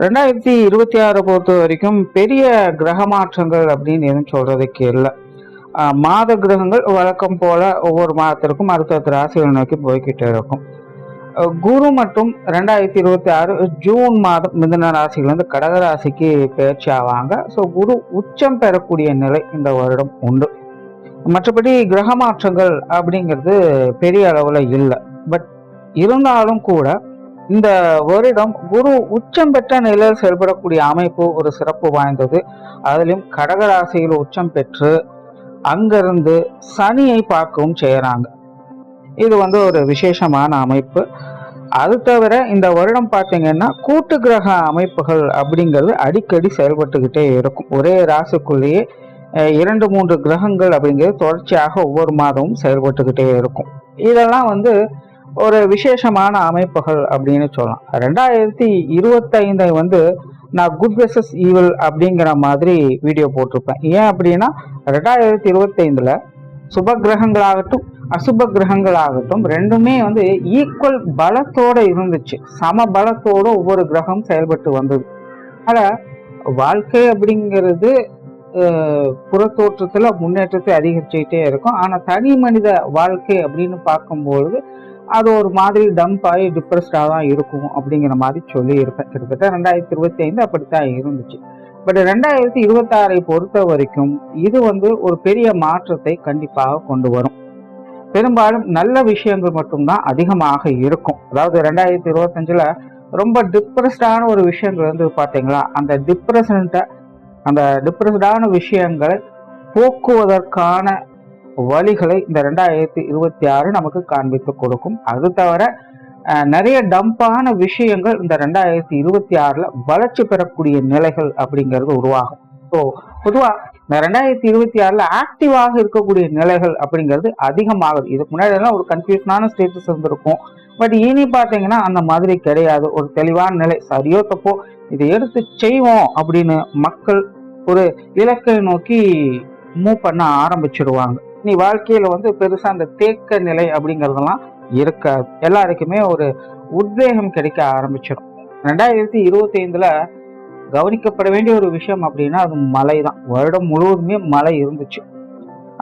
2026 பொறுத்த வரைக்கும் பெரிய கிரக மாற்றங்கள் அப்படின்னு எதுவும் சொல்றதுக்கு இல்லை. மாத கிரகங்கள் வழக்கம் போல ஒவ்வொரு மாதத்திற்கும் அடுத்தடுத்த ராசிகளை நோக்கி போய்கிட்டே இருக்கும். குரு மற்றும் 2026 ஜூன் மாதம் மிதுன ராசியிலிருந்து கடக ராசிக்கு பயிற்சி ஆவாங்க. ஸோ குரு உச்சம் பெறக்கூடிய நிலை இந்த வருடம் உண்டு. மற்றபடி கிரக மாற்றங்கள் அப்படிங்கிறது பெரிய அளவுல இல்லை. பட் இருந்தாலும் கூட இந்த வருடம் குரு உச்சம் பெற்ற நிலையில் செயல்படக்கூடிய அமைப்பு ஒரு சிறப்பு வாய்ந்தது. அதிலும் கடகராசியில் உச்சம் பெற்று அங்கிருந்து சனியை பார்க்கவும் செய்யறாங்க. இது ஒரு விசேஷமான அமைப்பு. அது தவிர இந்த வருடம் பார்த்தீங்கன்னா கூட்டு கிரக அமைப்புகள் அப்படிங்கிறது அடிக்கடி செயல்பட்டுக்கிட்டே இருக்கும். ஒரே ராசிக்குள்ளேயே 2-3 கிரகங்கள் அப்படிங்கிறது தொடர்ச்சியாக ஒவ்வொரு மாதமும் செயல்பட்டுக்கிட்டே இருக்கும். இதெல்லாம் ஒரு விசேஷமான அமைப்புகள் அப்படின்னு சொல்லலாம். 2025 நான் குட் வெர்சஸ் ஈவில் அப்படிங்கிற மாதிரி வீடியோ போட்டிருப்பேன். ஏன் அப்படின்னா 2025 சுப கிரகங்களாகட்டும் அசுப கிரகங்களாகட்டும் ரெண்டுமே ஈக்குவல் பலத்தோட இருந்துச்சு. சம பலத்தோட ஒவ்வொரு கிரகம் செயல்பட்டு வந்தது. அதனால வாழ்க்கை அப்படிங்கிறது புறத்தோற்றத்துல முன்னேற்றத்தை அதிகரிச்சுக்கிட்டே இருக்கும். ஆனா தனி மனித வாழ்க்கை அப்படின்னு பார்க்கும்பொழுது அது ஒரு மாதிரி டம்ப் ஆகி டிப்ரெஸ்டாக தான் இருக்கும் அப்படிங்கிற மாதிரி சொல்லி இருப்பேன். கிட்டத்தட்ட 2025 அப்படித்தான் இருந்துச்சு. பட் 2026 பொறுத்த வரைக்கும் இது ஒரு பெரிய மாற்றத்தை கண்டிப்பாக கொண்டு வரும். பெரும்பாலும் நல்ல விஷயங்கள் மட்டும்தான் அதிகமாக இருக்கும். அதாவது 2025 ரொம்ப டிப்ரெஸ்டான ஒரு விஷயங்கள் பார்த்தீங்களா, அந்த டிப்ரெஸ்டான விஷயங்களை போக்குவதற்கான வழிகளை இந்த 2026 நமக்கு காண்பித்து கொடுக்கும். அது தவிர நிறைய டம்பான விஷயங்கள் இந்த 2026 வளர்ச்சி பெறக்கூடிய நிலைகள் அப்படிங்கிறது உருவாகும். ஸோ பொதுவா இந்த 2026 ஆக்டிவாக இருக்கக்கூடிய நிலைகள் அப்படிங்கிறது அதிகமாகுது. இதுக்கு முன்னாடி எல்லாம் ஒரு கன்ஃபியூஷனான ஸ்டேட்டஸ் இருந்திருக்கும். பட் இனி பார்த்தீங்கன்னா அந்த மாதிரி கிடையாது. ஒரு தெளிவான நிலை, சரியோ தப்போ இதை எடுத்து செய்வோம் அப்படின்னு மக்கள் ஒரு இலக்கை நோக்கி மூவ் பண்ண ஆரம்பிச்சிருவாங்க. நீ வாழ்க்கையில பெருசா அந்த தேக்க நிலை அப்படிங்கறதெல்லாம் இருக்காது. எல்லாருக்குமே ஒரு உத்வேகம் கிடைக்க ஆரம்பிச்சிடும். 2025 கவனிக்கப்பட வேண்டிய ஒரு விஷயம் அப்படின்னா அது மழை தான். வருடம் முழுவதுமே மழை இருந்துச்சு.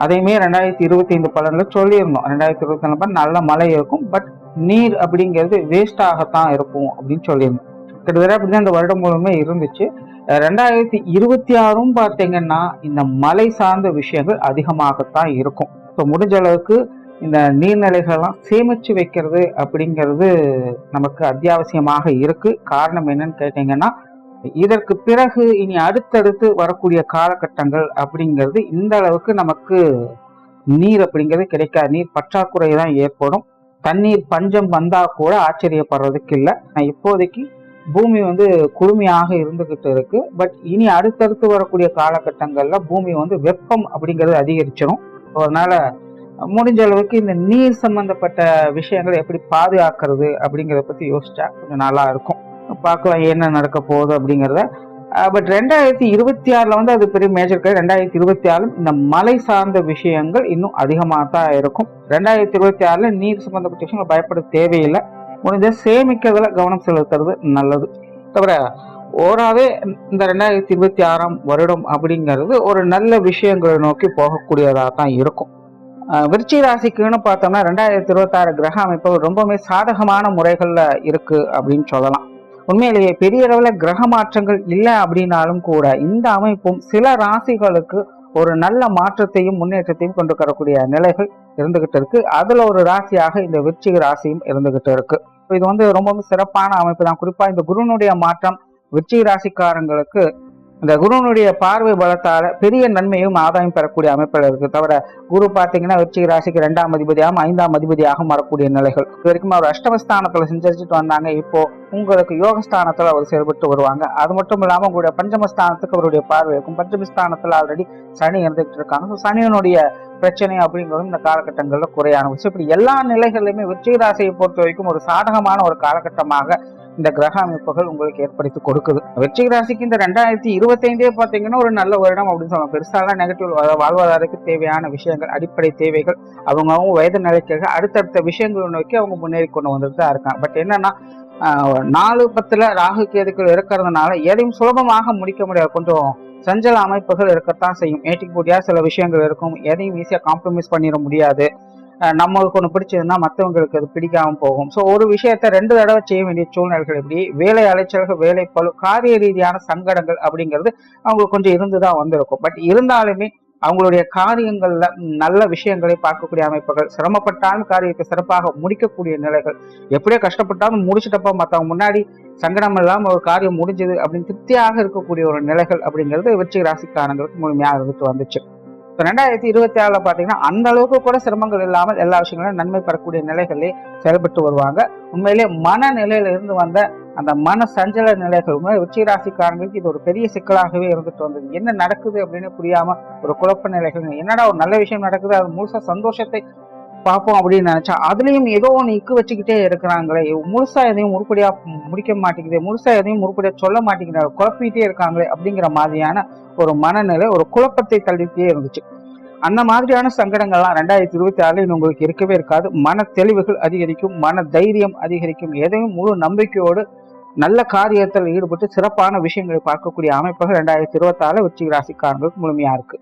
அதையுமே 2025 பலன்ல சொல்லியிருந்தோம். 2024 நல்ல மழை இருக்கும், பட் நீர் அப்படிங்கிறது வேஸ்ட் ஆகத்தான் இருக்கும் அப்படின்னு சொல்லியிருந்தோம். கிட்டத்தட்ட அப்படிதான் இந்த வருடம் முழுவதுமே இருந்துச்சு. 2026 பார்த்தீங்கன்னா இந்த மழை சார்ந்த விஷயங்கள் அதிகமாகத்தான் இருக்கும். ஸோ முடிஞ்ச அளவுக்கு இந்த நீர்நிலைகள்லாம் சேமிச்சு வைக்கிறது அப்படிங்கிறது நமக்கு அத்தியாவசியமாக இருக்கு. காரணம் என்னன்னு கேட்டீங்கன்னா, இதற்கு பிறகு இனி அடுத்தடுத்து வரக்கூடிய காலகட்டங்கள் அப்படிங்கிறது இந்த அளவுக்கு நமக்கு நீர் அப்படிங்கிறது கிடைக்காது. நீர் பற்றாக்குறை தான் ஏற்படும். தண்ணீர் பஞ்சம் வந்தா கூட ஆச்சரியப்படுறதுக்கு இல்லை. இப்போதைக்கு பூமி குளுமையாக இருந்துகிட்டு இருக்கு. பட் இனி அடுத்தடுத்து வரக்கூடிய காலகட்டங்கள்ல பூமி வெப்பம் அப்படிங்கிறது அதிகரிச்சிடும். அதனால முடிஞ்ச அளவுக்கு இந்த நீர் சம்பந்தப்பட்ட விஷயங்களை எப்படி பாதுகாக்கிறது அப்படிங்கிறத பத்தி யோசிச்சா கொஞ்சம் நல்லா இருக்கும். பார்க்கலாம் என்ன நடக்க போகுது அப்படிங்கிறத. பட் 2026 அது பெரிய மேஜர் கிடையாது. 2026 இந்த மழை சார்ந்த விஷயங்கள் இன்னும் அதிகமாக தான் இருக்கும். 2026 நீர் சம்பந்தப்பட்ட விஷயங்கள் பயப்பட தேவையில்லை. முடிஞ்ச சேமிக்கிறதுல கவனம் செலுத்துறது நல்லது. தவிர ஓராவே இந்த 2026 வருடம் அப்படிங்கிறது ஒரு நல்ல விஷயங்களை நோக்கி போகக்கூடியதாக தான் இருக்கும். விருச்சிக ராசிக்குன்னு பார்த்தோம்னா 2026 கிரக அமைப்பு ரொம்பவுமே சாதகமான முறைகள்ல இருக்கு அப்படின்னு சொல்லலாம். உண்மையிலேயே பெரிய அளவுல கிரக மாற்றங்கள் இல்லை அப்படின்னாலும் கூட இந்த அமைப்பும் சில ராசிகளுக்கு ஒரு நல்ல மாற்றத்தையும் முன்னேற்றத்தையும் கொண்டு வரக்கூடிய நிலைகள் இருந்துகிட்டு இருக்கு. அதுல ஒரு ராசியாக இந்த விருச்சிக ராசியும் இருந்துகிட்டு இருக்கு. இது ரொம்ப சிறப்பான அமைப்பு தான். குறிப்பா இந்த குருனுடைய மாற்றம் விருச்சிக ராசிக்காரங்களுக்கு இந்த குருனுடைய பார்வை பலத்தால பெரிய நன்மையும் ஆதாயம் பெறக்கூடிய அமைப்புகள் இருக்கு. தவிர குரு பாத்தீங்கன்னா விருச்சிக ராசிக்கு 2ஆம் அதிபதியாகவும் 5ஆம் அதிபதியாகவும் வரக்கூடிய நிலைகள். இது வரைக்கும் அவர் அஷ்டமஸ்தானத்துல செஞ்சுட்டு வந்தாங்க. இப்போ உங்களுக்கு யோகஸ்தானத்துல அவர் செயல்பட்டு வருவாங்க. அது மட்டும் இல்லாம உங்களுடைய பஞ்சமஸ்தானத்துக்கு அவருடைய பார்வை இருக்கும். பஞ்சமஸ்தானத்துல ஆல்ரெடி சனி இருந்துகிட்டு இருக்காங்க. சனியனுடைய பிரச்சனை அப்படிங்கிறதும் இந்த காலகட்டங்கள்ல குறையான விஷயம். இப்படி எல்லா நிலைகளிலுமே விருச்சிக ராசியை பொறுத்த வரைக்கும் ஒரு சாதகமான ஒரு காலகட்டமாக இந்த கிரக அமைப்புகள் உங்களுக்கு ஏற்படுத்தி கொடுக்குது. விருச்சிக ராசிக்கு இந்த 2025 பாத்தீங்கன்னா ஒரு நல்ல வருடம் அப்படின்னு சொல்லலாம். பெருசாலாம் நெகட்டிவ் வாழ்வாதாரத்துக்கு தேவையான விஷயங்கள், அடிப்படை தேவைகள் அவங்க வயது நிலைக்காக அடுத்தடுத்த விஷயங்களை நோக்கி அவங்க முன்னேறி கொண்டு வந்துட்டு தான் இருக்காங்க. பட் என்னன்னா 4-10 ராகு கேதுக்கள் இருக்கிறதுனால எதையும் சுலபமாக முடிக்க முடியாது. கொஞ்சம் சஞ்சல அமைப்புகள் இருக்கத்தான் செய்யும். ஏட்டிக்கு போட்டியா சில விஷயங்கள் இருக்கும். எதையும் ஈஸியா காம்ப்ரமைஸ் பண்ணிட முடியாது. நம்மளுக்கு ஒண்ணு பிடிச்சதுன்னா மற்றவங்களுக்கு அது பிடிக்காம போகும். ஸோ ஒரு விஷயத்த 2 தடவை செய்ய வேண்டிய சூழ்நிலைகள், இப்படி வேலை அலைச்சல்கள், வேலை பளு, காரிய ரீதியான சங்கடங்கள் அப்படிங்கிறது அவங்களுக்கு கொஞ்சம் இருந்துதான் வந்திருக்கும். பட் இருந்தாலுமே அவங்களுடைய காரியங்கள்ல நல்ல விஷயங்களை பார்க்கக்கூடிய அமைப்புகள், சிரமப்பட்டாலும் காரியத்தை சிறப்பாக முடிக்கக்கூடிய நிலைகள், எப்படியோ கஷ்டப்பட்டாலும் முடிச்சுட்டப்ப மற்றவங்க முன்னாடி சங்கடம் இல்லாம ஒரு காரியம் முடிஞ்சது அப்படின்னு திருப்தியாக இருக்கக்கூடிய ஒரு நிலைகள் அப்படிங்கிறது விருச்சிக ராசிக்காரங்களுக்கு முழுமையாக இருந்துட்டு வந்துச்சு. 2026 பாத்தீங்கன்னா அந்த அளவுக்கு கூட சிரமங்கள் இல்லாமல் எல்லா விஷயங்களும் நன்மை பெறக்கூடிய நிலைகளிலே செயல்பட்டு வருவாங்க. உண்மையிலே மனநிலையில இருந்து வந்த அந்த மன சஞ்சல நிலைகள் விருச்சிக ராசிக்காரங்களுக்கு இது ஒரு பெரிய சிக்கலாகவே இருந்துட்டு வந்தது. என்ன நடக்குது அப்படின்னு புரியாம ஒரு குழப்ப நிலைகள், என்னடா ஒரு நல்ல விஷயம் நடக்குது, அது முழுசா சந்தோஷத்தை பார்ப்போம் அப்படின்னு நினைச்சா அதுலயும் ஏதோ ஒண்ணு இக்கு வச்சுக்கிட்டே இருக்கிறாங்களே, முழுசா எதையும் உருப்படியா முடிக்க மாட்டேங்குது, முழுசா எதையும் உருப்படியா சொல்ல மாட்டேங்கிறாங்க, குழப்பிட்டே இருக்காங்களே அப்படிங்கிற மாதிரியான ஒரு மனநிலை, ஒரு குழப்பத்தை தள்ளிட்டே இருந்துச்சு. அந்த மாதிரியான சங்கடங்கள்லாம் 2026 உங்களுக்கு இருக்கவே இருக்காது. மன தெளிவுகள் அதிகரிக்கும், மன தைரியம் அதிகரிக்கும், எதையும் முழு நம்பிக்கையோடு நல்ல காரியத்தில் ஈடுபட்டு சிறப்பான விஷயங்களை பார்க்கக்கூடிய அமைப்புகள் 2026 விருச்சிக ராசிக்காரங்களுக்கு முழுமையா இருக்கு.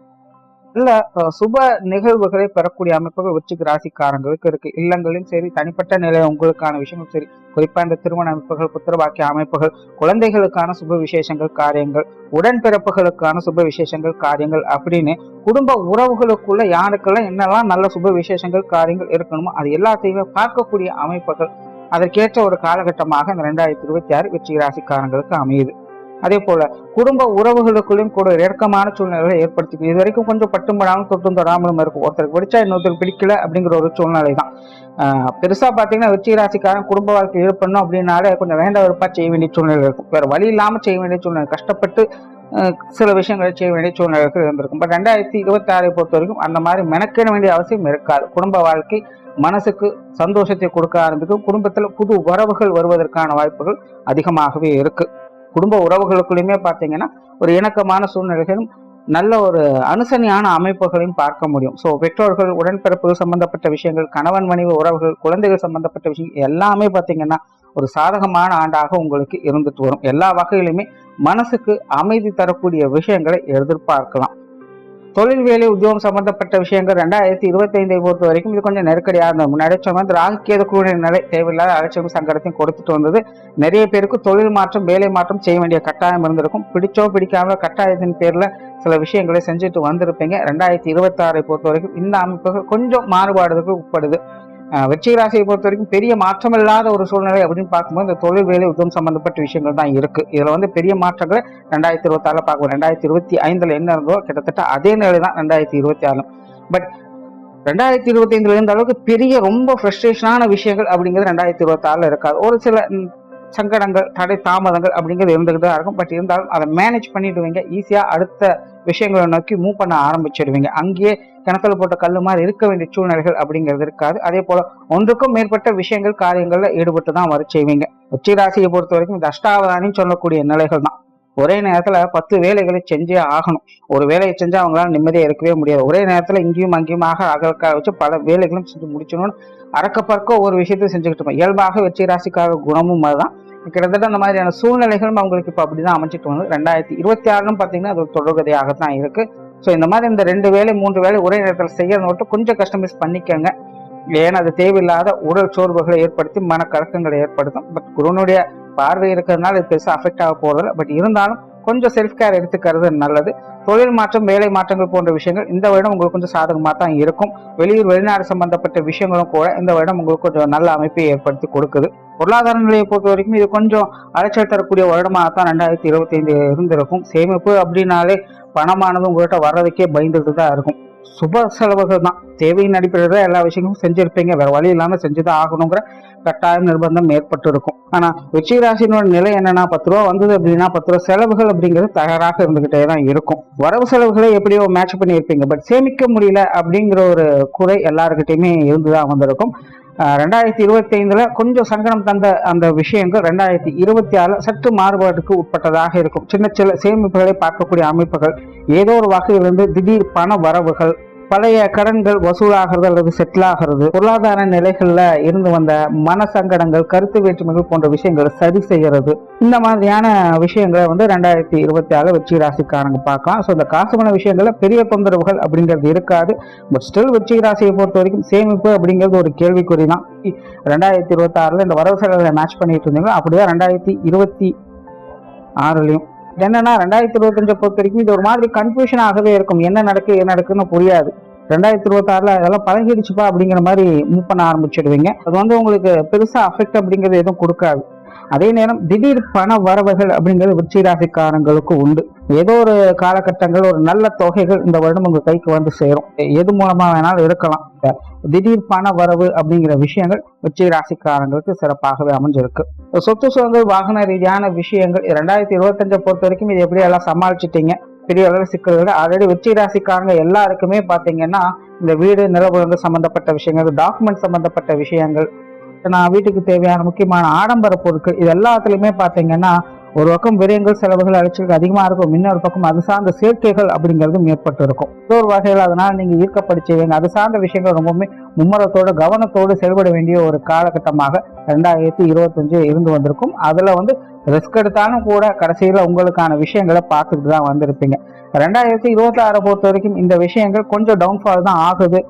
இல்ல சுப நிகழ்வுகளை பெறக்கூடிய அமைப்புகள் விருச்சிக ராசிக்காரங்களுக்கு இருக்கு. இல்லங்களிலும் சரி, தனிப்பட்ட நிலை உங்களுக்கான விஷயங்களும் சரி, குறிப்பா இந்த திருமண அமைப்புகள், புத்திரபாக்கிய அமைப்புகள், குழந்தைகளுக்கான சுப விசேஷங்கள், காரியங்கள், உடன்பிறப்புகளுக்கான சுப விசேஷங்கள், காரியங்கள் அப்படின்னு குடும்ப உறவுகளுக்குள்ள யாருக்கெல்லாம் என்னெல்லாம் நல்ல சுப விசேஷங்கள், காரியங்கள் இருக்கணுமோ அது எல்லாத்தையுமே பார்க்கக்கூடிய அமைப்புகள், அதற்கேற்ற ஒரு காலகட்டமாக இந்த 2026 விருச்சிக ராசிக்காரங்களுக்கு அமையுது. அதே போல குடும்ப உறவுகளுக்குள்ளும் கூட இறக்கமான சூழ்நிலைகளை ஏற்படுத்திக்கும். இது வரைக்கும் கொஞ்சம் பட்டும்படாமல் தொட்டும் தொடாமலும் இருக்கும். ஒருத்தருக்கு பிடிச்சா இன்னொருத்தருக்கு பிடிக்கல அப்படிங்கிற ஒரு சூழ்நிலை தான். பெருசா பாத்தீங்கன்னா விருச்சிக ராசிக்காரன் குடும்ப வாழ்க்கை ஈடுபடணும் அப்படின்னாலே கொஞ்சம் வேண்ட வெறுப்பா செய்ய வேண்டிய சூழ்நிலை இருக்கும். வேற வழி இல்லாம செய்ய வேண்டிய சூழ்நிலை, கஷ்டப்பட்டு சில விஷயங்களை செய்ய வேண்டிய சூழ்நிலைகள் இருந்திருக்கும். பட் 2026 பொறுத்த வரைக்கும் அந்த மாதிரி மெனக்கிட வேண்டிய அவசியம் இருக்காது. குடும்ப வாழ்க்கை மனசுக்கு சந்தோஷத்தை கொடுக்க ஆரம்பிக்கும். குடும்பத்துல புது உறவுகள் வருவதற்கான வாய்ப்புகள் அதிகமாகவே இருக்கு. குடும்ப உறவுகளுக்குள்ளயுமே பார்த்தீங்கன்னா ஒரு இணக்கமான சூழ்நிலைகளும் நல்ல ஒரு அனுசரணையான அமைப்புகளையும் பார்க்க முடியும். ஸோ பெற்றோர்கள், உடன்பிறப்புகள் சம்பந்தப்பட்ட விஷயங்கள், கணவன் மனைவி உறவுகள், குழந்தைகள் சம்பந்தப்பட்ட விஷயங்கள் எல்லாமே பார்த்தீங்கன்னா ஒரு சாதகமான ஆண்டாக உங்களுக்கு இருந்துட்டு வரும். எல்லா வகையிலுமே மனசுக்கு அமைதி தரக்கூடிய விஷயங்களை எதிர்பார்க்கலாம். தொழில், வேலை, உத்தியோகம் சம்பந்தப்பட்ட விஷயங்கள் 2025 பொறுத்த வரைக்கும் இது கொஞ்சம் நெருக்கடியாக இருந்தது. முன்னாடி சொன்ன ராகு கேதுக்குடைய நிலை தேவையில்லாத அலட்சியம் சங்கடத்தையும் கொடுத்துட்டு வந்தது. நிறைய பேருக்கு தொழில் மாற்றம், வேலை மாற்றம் செய்ய வேண்டிய கட்டாயம் இருந்திருக்கும். பிடிச்சோ பிடிக்காம கட்டாயத்தின் பேர்ல சில விஷயங்களை செஞ்சுட்டு வந்திருப்பீங்க. 2026 பொறுத்த வரைக்கும் இந்த அமைப்புகள் கொஞ்சம் மாறுபாடுகளுக்கு உட்படுது. விருச்சிக ராசியை பொறுத்த வரைக்கும் பெரிய மாற்றம் இல்லாத ஒரு சூழ்நிலை அப்படின்னு பார்க்கும்போது இந்த தொழில், வேலை, உத்தியோகம் சம்பந்தப்பட்ட விஷயங்கள் தான் இருக்கு. இதுல பெரிய மாற்றங்களை 2026 பார்க்கும். 2025 என்ன இருந்தோ கிட்டத்தட்ட அதே நிலை தான் 2026. பட் 2025 இருந்த அளவுக்கு பெரிய ரொம்ப ஃப்ரஸ்ட்ரேஷனான விஷயங்கள் அப்படிங்கிறது 2026 இருக்காது. ஒரு சில சங்கடங்கள், தடை, தாமதங்கள் அப்படிங்கிறது இருந்துகிட்டு தான் இருக்கும். பட் இருந்தாலும் அதை மேனேஜ் பண்ணிடுவீங்க. ஈஸியா அடுத்த விஷயங்களை நோக்கி மூவ் பண்ண ஆரம்பிச்சிடுவீங்க. அங்கேயே கிணத்துல போட்ட கல்லு மாதிரி இருக்க வேண்டிய சூழ்நிலைகள் அப்படிங்கிறது இருக்காது. அதே போல ஒன்றுக்கும் மேற்பட்ட விஷயங்கள், காரியங்கள்ல ஈடுபட்டு தான் வர செய்வீங்க. விருச்சிக ராசியை பொறுத்த வரைக்கும் இந்த அஷ்டாவதானின்னு சொல்லக்கூடிய நிலைகள் தான். ஒரே நேரத்துல 10 வேலைகளை செஞ்சே ஆகணும். ஒரு வேலையை செஞ்சா அவங்களால நிம்மதியா இருக்கவே முடியாது. ஒரே நேரத்துல இங்கேயும் அங்கேயுமாக அகலக்காக வச்சு பல வேலைகளும் செஞ்சு முடிச்சணும்னு அறக்க பறக்க ஒரு விஷயத்தை செஞ்சுக்கிட்டு இருப்போம். இயல்பாக விருச்சிக ராசிக்கார குணமும் அதுதான். கிட்டத்தட்ட அந்த மாதிரியான சூழ்நிலைகளும் அவங்களுக்கு இப்ப அப்படிதான் அமைச்சிட்டு வந்து 2026 பாத்தீங்கன்னா அது தொடர்கதையாகத்தான் இருக்கு. ஸோ இந்த மாதிரி இந்த 2 வேலை 3 வேலை ஒரே நேரத்தில் செய்யறது மட்டும் கொஞ்சம் கஸ்டமைஸ் பண்ணிக்கங்க. ஏன்னா அது தேவையில்லாத உடல் சோர்வுகளை ஏற்படுத்தி மனக்கலக்கங்களை ஏற்படுத்தும். பட் குருனுடைய பார்வை இருக்கிறதுனால இது பெருசாக அஃபெக்ட் ஆக போறதில்லை. பட் இருந்தாலும் கொஞ்சம் செல்ஃப் கேர் எடுத்துக்கிறது நல்லது. தொழில் மாற்றம், வேலை மாற்றங்கள் போன்ற விஷயங்கள் இந்த வருடம் உங்களுக்கு கொஞ்சம் சாதகமாக தான் இருக்கும். வெளியூர், வெளிநாடு சம்பந்தப்பட்ட விஷயங்களும் கூட இந்த வருடம் உங்களுக்கு கொஞ்சம் நல்ல அமைப்பை ஏற்படுத்தி கொடுக்குது. பொருளாதார நிலையை பொறுத்த வரைக்கும் இது கொஞ்சம் அலைச்சல் தரக்கூடிய வருடமாக தான் 2025 இருந்திருக்கும். சேமிப்பு அப்படின்னாலே பணமானது உங்கள்கிட்ட வர்றதுக்கே பயந்துட்டு தான் இருக்கும். சுப செலவுகள் தான், தேவையின் அடிப்படையில் எல்லா விஷயங்களும் செஞ்சிருப்பீங்க. வேற வழி இல்லாம செஞ்சுதான் ஆகணுங்கிற கட்டாயம் நிர்பந்தம் ஏற்பட்டு இருக்கும். ஆனா விருச்சிக ராசியினோட நிலை என்னன்னா 10 ரூபா வந்தது அப்படின்னா 10 ரூபா செலவுகள் அப்படிங்கிறது தயாராக இருந்துகிட்டே தான் இருக்கும். வரவு செலவுகளை எப்படியோ மேட்ச் பண்ணி இருப்பீங்க. பட் சேமிக்க முடியல அப்படிங்கிற ஒரு குறை எல்லாருக்கிட்டையுமே இருந்துதான் வந்திருக்கும். 2025 கொஞ்சம் சங்கடம் தந்த அந்த விஷயங்கள் 2026 சற்று மாறுபாட்டுக்கு உட்பட்டதாக இருக்கும். சின்ன சின்ன சேமிப்புகளை பார்க்கக்கூடிய அமைப்புகள், ஏதோ ஒரு வகையிலிருந்து திடீர் பண வரவுகள், பழைய கடன்கள் வசூலாகிறது அல்லது செட்டில் ஆகிறது, பொருளாதார நிலைகள்ல இருந்து வந்த மன சங்கடங்கள், கருத்து வேற்றுமைகள் போன்ற விஷயங்களை சரி செய்யறது, இந்த மாதிரியான விஷயங்களை வந்து 2026 வெற்றி ராசிக்காரங்க பார்க்கலாம். ஸோ இந்த காசுமான விஷயங்கள்ல பெரிய தொந்தரவுகள் அப்படிங்கிறது இருக்காது. பட் ஸ்டில் வெற்றி ராசியை பொறுத்த வரைக்கும் சேமிப்பு அப்படிங்கிறது ஒரு கேள்விக்குறி தான். 2026 இந்த வரவு செலவுகளை மேட்ச் பண்ணிட்டு இருந்தீங்க, அப்படிதான் 2026 என்னன்னா 2025 பொறுத்த வரைக்கும் இது ஒரு மாதிரி கன்ஃபியூஷன் ஆகவே இருக்கும். என்ன நடக்குன்னு புரியாது. 2026 அதெல்லாம் பழகிடுச்சுப்பா அப்படிங்கிற மாதிரி மூவ் பண்ண ஆரம்பிச்சிடுவீங்க. அது வந்து உங்களுக்கு பெருசா அஃபெக்ட் அப்படிங்கிறது எதுவும் கொடுக்காது. அதே நேரம் திடீர் பண வரவுகள் அப்படிங்கிறது விருச்சிக ராசிக்காரங்களுக்கு உண்டு. ஏதோ ஒரு காலகட்டங்கள் ஒரு நல்ல தொகைகள் இந்த வருடம் உங்க கைக்கு வந்து சேரும். எது மூலமா வேணாலும் இருக்கலாம். திடீர் பண வரவு அப்படிங்கிற விஷயங்கள் விருச்சிக ராசிக்காரங்களுக்கு சிறப்பாகவே அமைஞ்சிருக்கு. சொத்து சுகங்கள், வாகன ரீதியான விஷயங்கள் 2025 பொறுத்த வரைக்கும் இது எப்படி எல்லாம் சமாளிச்சிட்டீங்க? பெரிய அளவு சிக்கல்கள் ஆல்ரெடி விருச்சிக ராசிக்காரங்க எல்லாருக்குமே பாத்தீங்கன்னா இந்த வீடு நிலவுகள் சம்பந்தப்பட்ட விஷயங்கள், டாக்குமெண்ட் சம்பந்தப்பட்ட விஷயங்கள், நான் வீட்டுக்கு தேவையான முக்கியமான ஆடம்பர பொருட்கள், இது எல்லாத்துலயுமே பாத்தீங்கன்னா ஒரு பக்கம் விரயங்கள், செலவுகள், அலைச்சல்கள் அதிகமா இருக்கும். இன்னொரு பக்கம் அது சார்ந்த சேர்க்கைகள் அப்படிங்கிறதும் ஏற்பட்டு இருக்கும். ஒரு வகையில் அதனால நீங்க ஈர்க்கப்படுச்சுவீங்க. அது சார்ந்த விஷயங்கள் ரொம்பவுமே மும்மரத்தோடு கவனத்தோடு செயல்பட வேண்டிய ஒரு காலகட்டமாக 2025 இருந்து வந்திருக்கும். அதுல வந்து ரிஸ்க் எடுத்தாலும் கூட கடைசியில உங்களுக்கான விஷயங்களை பார்த்துட்டு தான் வந்திருப்பீங்க. 2026 பொறுத்த வரைக்கும் இந்த விஷயங்கள் கொஞ்சம் டவுன்ஃபால் தான் ஆகுது.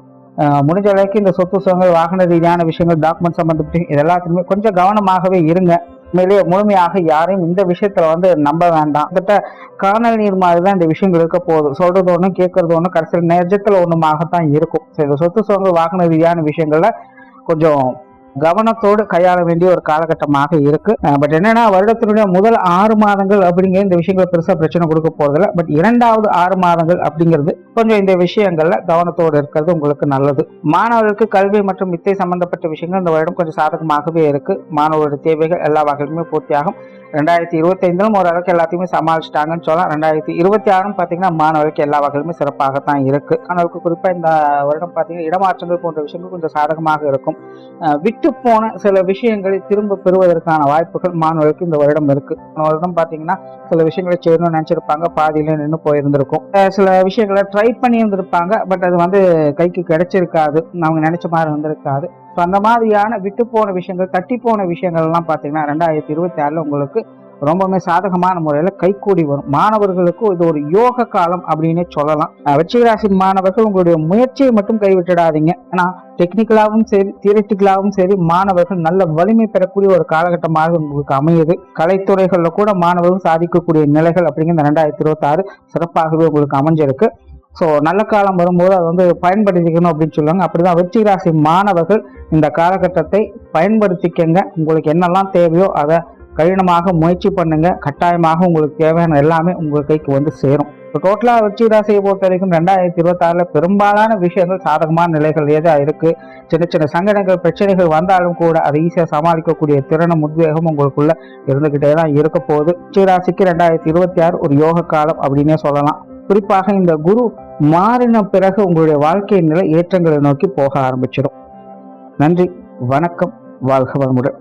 முடிஞ்ச அளவுக்கு இந்த சொத்து சுகங்கள், வாகன ரீதியான விஷயங்கள், டாக்குமெண்ட் சம்பந்தப்பட்ட இது எல்லாத்துக்குமே கொஞ்சம் கவனமாகவே இருங்க. உண்மையிலேயே முழுமையாக யாரையும் இந்த விஷயத்துல வந்து நம்ப வேண்டாம். கிட்ட காணல் நீர் மாதிரிதான் இந்த விஷயங்கள் இருக்க போகுது. சொல்றது ஒண்ணு, கேட்கறது ஒண்ணு, கடைசியில் நேரத்துல ஒண்ணுமாகத்தான் இருக்கும். இந்த சொத்து சுகங்கள், வாகன ரீதியான விஷயங்கள்ல கொஞ்சம் கவனத்தோடு கையாள வேண்டிய ஒரு காலகட்டமாக இருக்கு. பட் என்னன்னா வருடத்தினுடைய முதல் 6 மாதங்கள் அப்படிங்கிற இந்த விஷயங்களை பெருசா பிரச்சனை கொடுக்க போறதில்ல. பட் 2வது 6 மாதங்கள் அப்படிங்கிறது கொஞ்சம் இந்த விஷயங்கள்ல கவனத்தோடு இருக்கிறது உங்களுக்கு நல்லது. மாணவர்களுக்கு கல்வி மற்றும் வித்தை சம்பந்தப்பட்ட விஷயங்கள் இந்த வருடம் கொஞ்சம் சாதகமாகவே இருக்கு. மாணவர்களுடைய தேவைகள் எல்லா வகையிலுமே பூர்த்தியாகும். 2025 ஓரளவுக்கு எல்லாத்தையுமே சமாளிச்சிட்டாங்கன்னு சொல்லலாம். 2026 பாத்தீங்கன்னா மாணவர்களுக்கு எல்லா வகையிலுமே சிறப்பாகத்தான் இருக்கு. மாணவர்களுக்கு குறிப்பா இந்த வருடம் பாத்தீங்கன்னா இடமாற்றங்கள் போன்ற விஷயங்கள் கொஞ்சம் சாதகமாக இருக்கும். விட்டு போன சில விஷயங்களை திரும்ப பெறுவதற்கான வாய்ப்புகள் மாணவர்களுக்கு இந்த வருடம் இருக்கு. வருடம் பாத்தீங்கன்னா சில விஷயங்களை செய்யணும்னு நினைச்சிருப்பாங்க, பாதியில நின்று போயிருந்திருக்கும். சில விஷயங்களை ட்ரை பண்ணி இருந்திருப்பாங்க, பட் அது வந்து கைக்கு கிடைச்சிருக்காது, அவங்க நினைச்ச மாதிரி வந்திருக்காது. அந்த மாதிரியான விட்டு போன விஷயங்கள், தட்டி போன விஷயங்கள் எல்லாம் பாத்தீங்கன்னா 2026 உங்களுக்கு ரொம்பவுமே சாதகமான முறையில கைகூடி வரும். மாணவர்களுக்கு இது ஒரு யோக காலம் அப்படின்னு சொல்லலாம். விருச்சிக ராசி மாணவர்கள் உங்களுடைய முயற்சியை மட்டும் கைவிட்டுடாதீங்க. ஏன்னா டெக்னிக்கலாவும் சரி, தியரிட்டிக்கலாவும் சரி, மாணவர்கள் நல்ல வலிமை பெறக்கூடிய ஒரு காலகட்டமாக உங்களுக்கு அமையுது. கலைத்துறைகள்ல கூட மாணவர்கள் சாதிக்கக்கூடிய நிலைகள் அப்படிங்கிற 2026 சிறப்பாகவே உங்களுக்கு அமைஞ்சிருக்கு. ஸோ நல்ல காலம் வரும்போது அதை வந்து பயன்படுத்திக்கணும் அப்படின்னு சொல்லுவாங்க. அப்படிதான் விருச்சிக ராசி மாணவர்கள் இந்த காலகட்டத்தை பயன்படுத்திக்கங்க. உங்களுக்கு என்னெல்லாம் தேவையோ அதை கடினமாக முயற்சி பண்ணுங்க. கட்டாயமாக உங்களுக்கு தேவையான எல்லாமே உங்கள் கைக்கு வந்து சேரும். டோட்டலா விருச்சிக ராசியை பொறுத்த வரைக்கும் 2026 பெரும்பாலான விஷயங்கள் சாதகமான நிலைகள் ஏதா இருக்கு. சின்ன சின்ன சங்கடங்கள், பிரச்சனைகள் வந்தாலும் கூட அதை ஈஸியா சமாளிக்கக்கூடிய திறனும் உத்வேகம் உங்களுக்குள்ள இருந்துகிட்டே தான் இருக்க போகுது. விருச்சிக ராசிக்கு 2026 ஒரு யோக காலம் அப்படின்னே சொல்லலாம். குறிப்பாக இந்த குரு மாறின பிறகு உங்களுடைய வாழ்க்கை நிலை ஏற்றங்களை நோக்கி போக ஆரம்பிச்சிடும். நன்றி, வணக்கம், வாழ்க வளமுடன்.